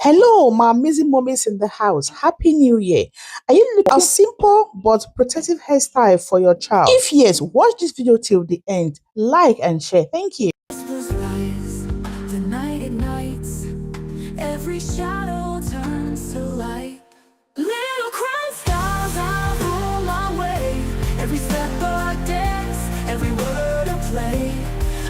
Hello, my amazing moments in the house. Happy New Year. Are you looking for a simple but protective hairstyle for your child? If yes, watch this video till the end. Like and share. Thank you. Rise, the night ignites, every shadow turns to light. Little crown stars I rule my way, every step a dance, every word a play.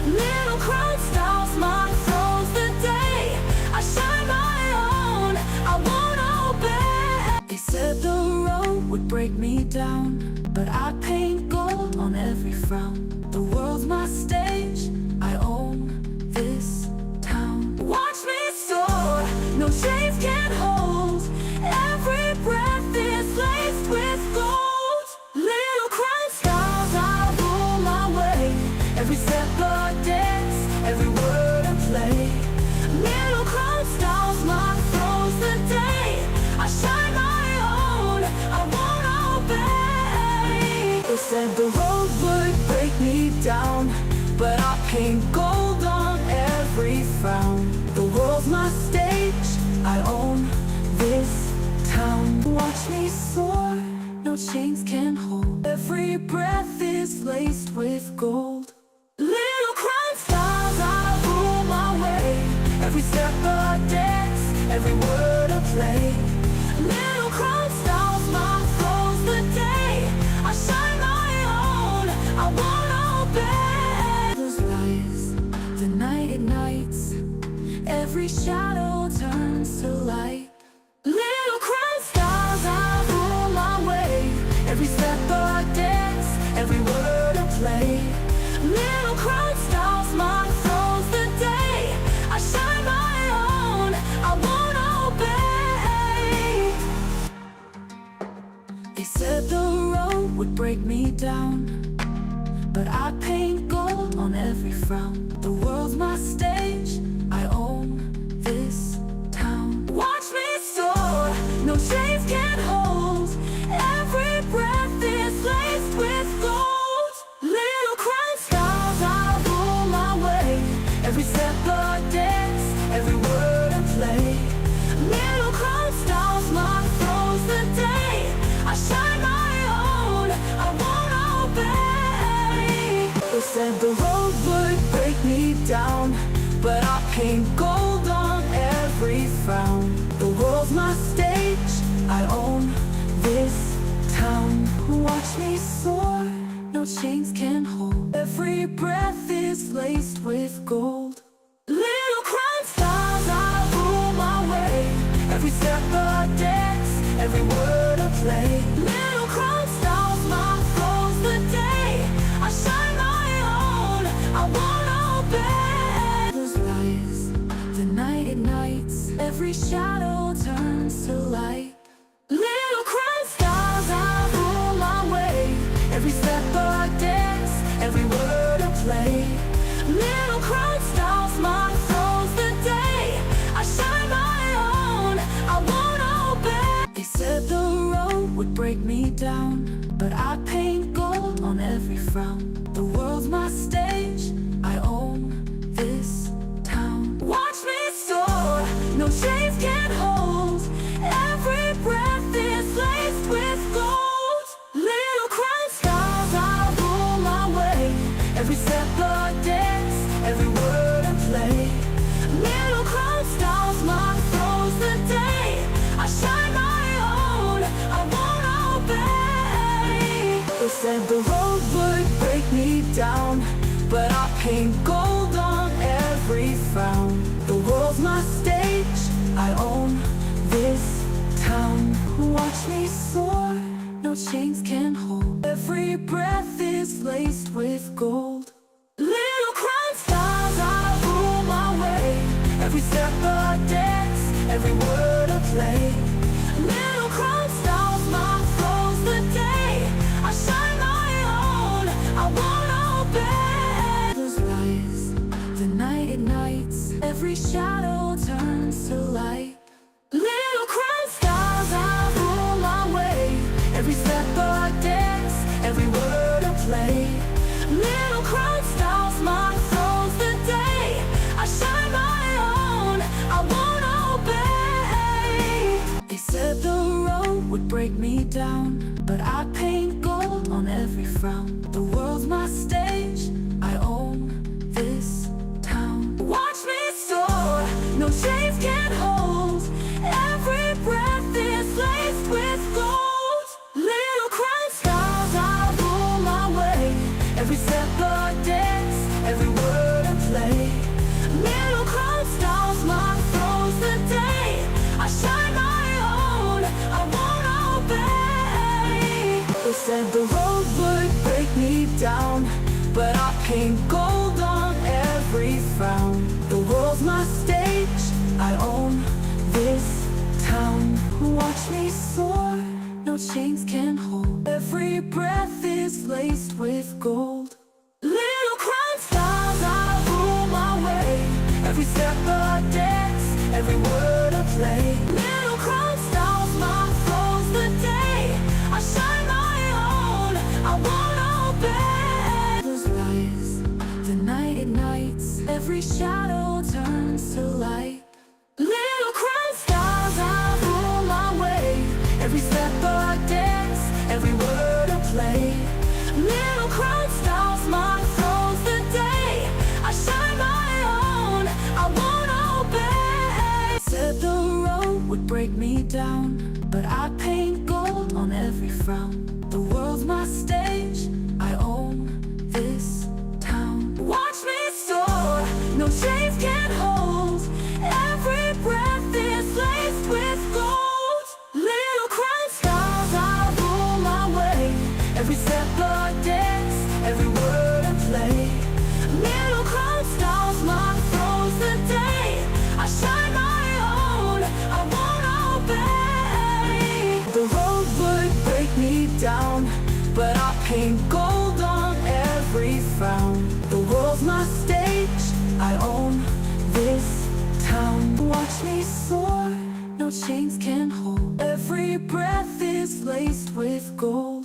Little crown stars, my throne's the day. I shine my own, I won't obey. They said the road would break me down, but I paint gold on every frown. The world's my stage, I own this town. Watch me soar, no chains can hold. Every breath is laced with gold. Little crown stars, I rule my way. Every step a dance, every word a play. Little crown stars, my throne's the day. I shine my own, I won't obey. They said the road would break me down, but I paint gold on every frown. The world's my stage, I own this town. Watch me soar, no chains can hold. Every breath is laced with gold. Little crown stars, I rule my way. Every step a dance, every word a play. Little crown stars, my throne's the day. I shine my own, I won't obey. Rise, the night ignites, every shadow turns to light. Little crown stars, I rule my way. Every step a dance, every word a play. Little crown stars, my throne's the day. I shine my own, I won't obey. They said the road would break me down, but I paint gold on every frown. The world's my stage, I own this town. Watch me soar, no chains can hold. Every breath is laced with gold. Little crown stars, I rule my way. Every step a dance, every word a play. Little crown stars, my throne's the day. I shine my own, I won't obey. They said the road would break me down, but I paint gold on every frown. The world's my stage, I own this town. Watch me soar, no chains can hold. Every breath is laced with gold. Little crown stars, I rule my way. Every step a dance, every word a play. Little crown stars, my throne's the day. I shine my own, I won't obey. Rise, the night ignites, every shadow turns to light. Little crown stars, I rule my way. Every step a dance, every word a play. Little crown stars, my throne's the day. I shine my own, I won't obey. They said the road would break me down, but I paint gold on every frown. The world's my stage, I own this town. Watch me soar, no chains can hold. Every breath is laced with gold. Little crown stars, I rule my way. Every step a dance, every word a play. Little crown stars, my throne's the day. I shine my own, I won't obey. They said the road would break me down, but I paint gold on every frown. The world's my stage, I own this town. Watch me soar, no chains can hold. Every breath is laced with gold. Little crown stars, I rule my way. Every step a dance, every word a play. Little crown stars, my throne's the day. I shine my own, I won't obey. Rise, the night ignites, every shadow turns to light. Little crown stars, I rule my way. Every step a dance, every word a play. Little crown stars, my throne's the day. I shine my own, I won't obey. break me down, but I paint gold on every frown. The world's my stage, I own this town. Watch me soar, no chains can hold. Every breath is laced with gold. Little crown stars, I rule my way. Every step a dance, every word a play. Little crown stars, my throne's the day. I shine my own, I won't obey. They said the road would break me down, but I paint gold on every frown. The world's my stage, I own this town. Watch me soar, no chains can hold. Every breath is laced with gold. Little crown stars, I rule my way. Every step a dance, every word a play. Little crown stars, my throne's the day. I shine my own, I won't obey. Shadows rise, the night ignites. Every shadow turns to light. Little crown stars, I rule my way. Every step a dance, every word a play. Little crown stars, my throne's the day. I shine my own, I won't obey. Said the road would break me down, but I paint gold on every frown. The world's my stage, I own this town. Watch me soar, no chains can hold. Every breath is laced with gold. Little crown stars, I rule my way. Every step a dance, every word a play. Little crown stars, my throne's the day. I shine my own, I won't obey. The road would break me down, but I paint gold on every frown. The world's my stage, I own this town. Watch me soar, no chains can hold. Every breath is laced with gold.